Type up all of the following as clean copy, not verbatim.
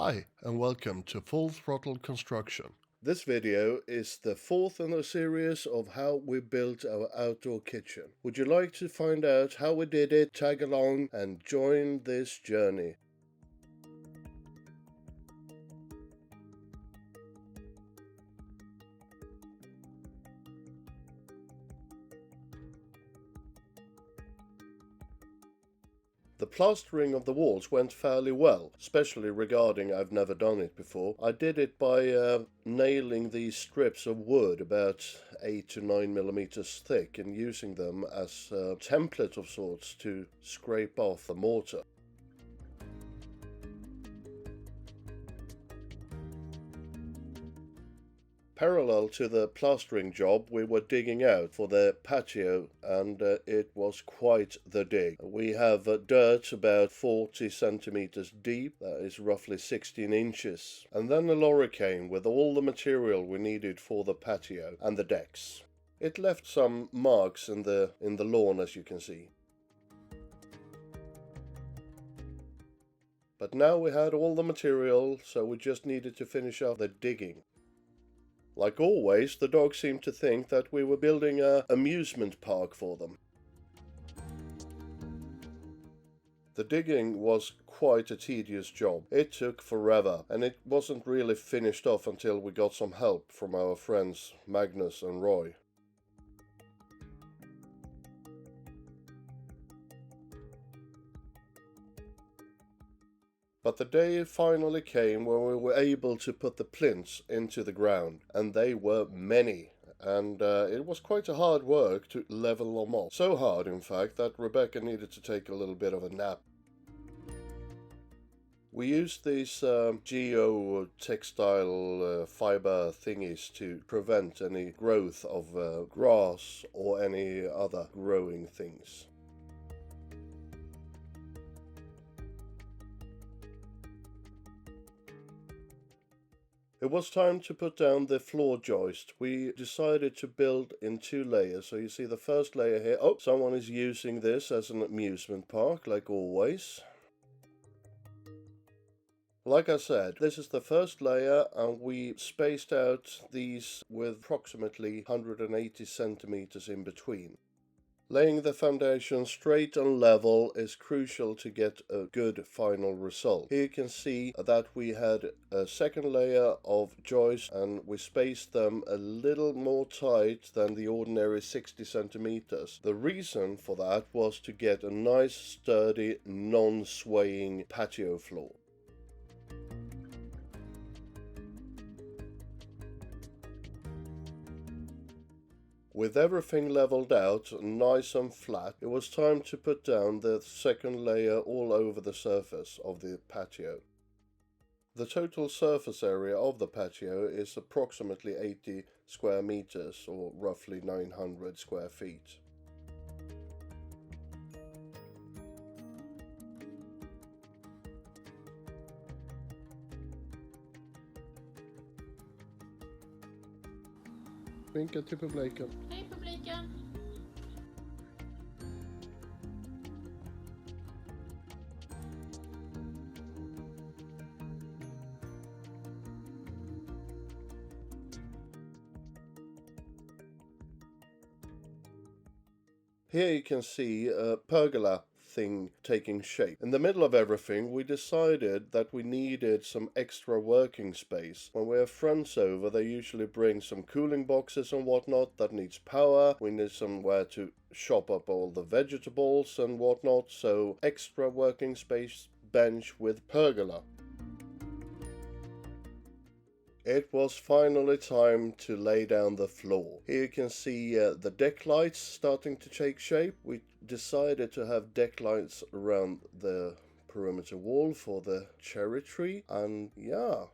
Hi and welcome to Full Throttle Construction. This video is the fourth in a series of how we built our outdoor kitchen. Would you like to find out how we did it, tag along and join this journey? The plastering of the walls went fairly well, especially regarding I've never done it before. I did it by nailing these strips of wood about 8 to 9 millimeters thick and using them as a template of sorts to scrape off the mortar. Parallel to the plastering job, we were digging out for the patio, and it was quite the dig. We have dirt about 40 centimeters deep, that is roughly 16 inches, and then a lorry came with all the material we needed for the patio and the decks. It left some marks in the lawn, as you can see. But now we had all the material, so we just needed to finish up the digging. Like always, the dogs seemed to think that we were building an amusement park for them. The digging was quite a tedious job. It took forever, and it wasn't really finished off until we got some help from our friends Magnus and Roy. But the day finally came when we were able to put the plinths into the ground, and they were many, and it was quite a hard work to level them off. So hard, in fact, that Rebecca needed to take a little bit of a nap. We used these geo-textile fiber thingies to prevent any growth of grass or any other growing things. It was time to put down the floor joist. We decided to build in 2 layers. So you see the first layer here. Oh, someone is using this as an amusement park, like always. Like I said, this is the first layer, and we spaced out these with approximately 180 centimeters in between. Laying the foundation straight and level is crucial to get a good final result. Here you can see that we had a second layer of joists, and we spaced them a little more tight than the ordinary 60 centimeters. The reason for that was to get a nice sturdy non-swaying patio floor. With everything leveled out, nice and flat, it was time to put down the second layer all over the surface of the patio. The total surface area of the patio is approximately 80 square meters, or roughly 900 square feet. Vinka till publiken. Hej publiken! Here you can see a pergola thing taking shape. In the middle of everything, we decided that we needed some extra working space. When we have friends over, they usually bring some cooling boxes and whatnot that needs power. We need somewhere to chop up all the vegetables and whatnot, so extra working space bench with pergola. It was finally time to lay down the floor. Here you can see the deck lights starting to take shape. We decided to have deck lights around the perimeter wall for the cherry tree, and yeah,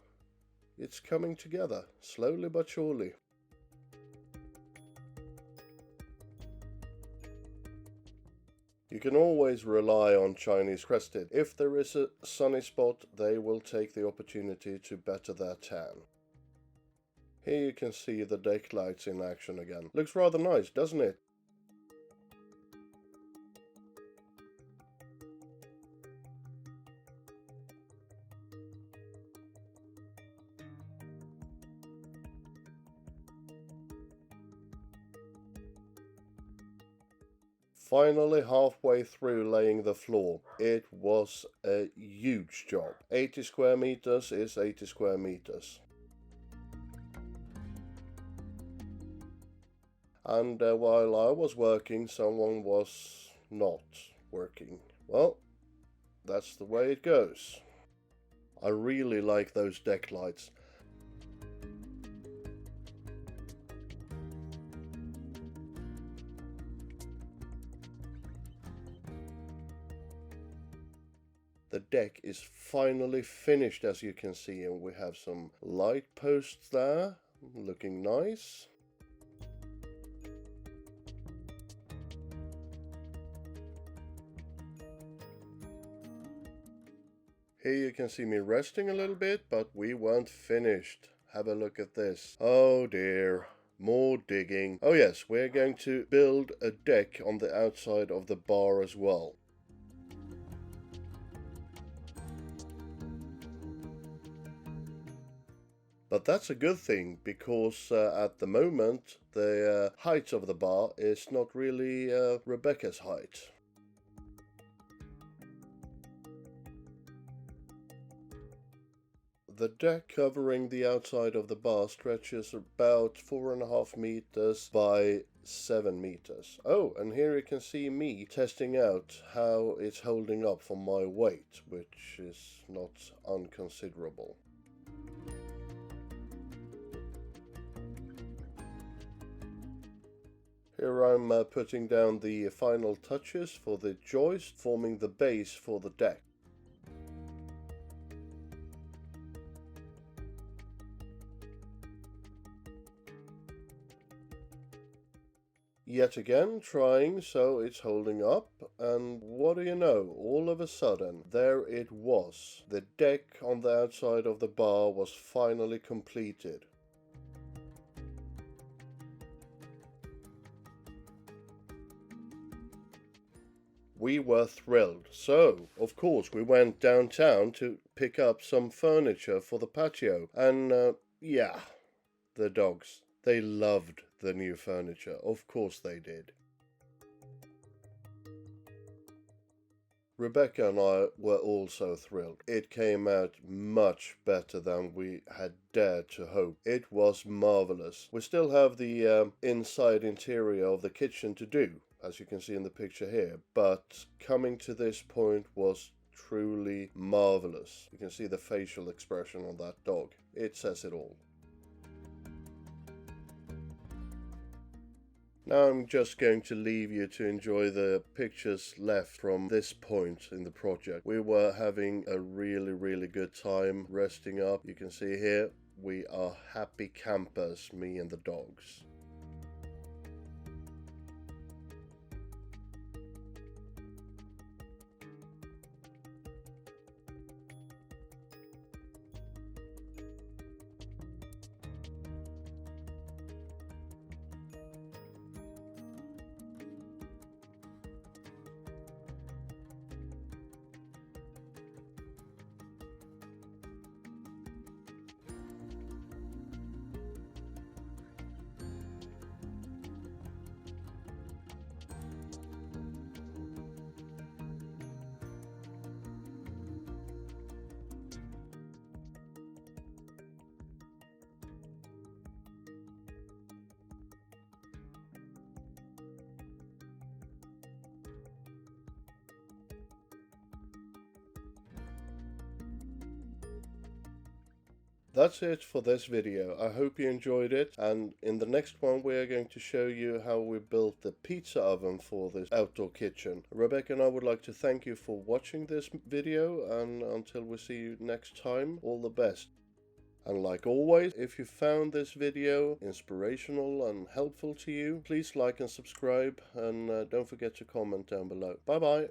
it's coming together, slowly but surely. You can always rely on Chinese crested. If there is a sunny spot, they will take the opportunity to better their tan. Here you can see the deck lights in action again. Looks rather nice, doesn't it? Finally halfway through laying the floor. It was a huge job. 80 square meters is 80 square meters. And while I was working, someone was not working. Well, that's the way it goes. I really like those deck lights. The deck is finally finished, as you can see, and we have some light posts there, looking nice. Here you can see me resting a little bit, but we weren't finished. Have a look at this. Oh dear, more digging. Oh yes, we're going to build a deck on the outside of the bar as well. But that's a good thing, because at the moment the height of the bar is not really Rebecca's height. The deck covering the outside of the bar stretches about 4.5 meters by 7 meters. Oh, and here you can see me testing out how it's holding up for my weight, which is not unconsiderable. Here I'm putting down the final touches for the joist, forming the base for the deck. Yet again trying so it's holding up, and what do you know, all of a sudden there it was. The deck on the outside of the bar was finally completed. We were thrilled, so of course we went downtown to pick up some furniture for the patio, and yeah, the dogs. They loved the new furniture, of course they did. Rebecca and I were also thrilled. It came out much better than we had dared to hope. It was marvelous. We still have the inside interior of the kitchen to do, as you can see in the picture here, but coming to this point was truly marvelous. You can see the facial expression on that dog. It says it all. Now I'm just going to leave you to enjoy the pictures left from this point in the project. We were having a really good time resting up. You can see here we are happy campers, me and the dogs. That's it for this video. I hope you enjoyed it, and in the next one we are going to show you how we built the pizza oven for this outdoor kitchen. Rebecca and I would like to thank you for watching this video, and until we see you next time, all the best. And like always, if you found this video inspirational and helpful to you, please like and subscribe, and don't forget to comment down below. Bye bye!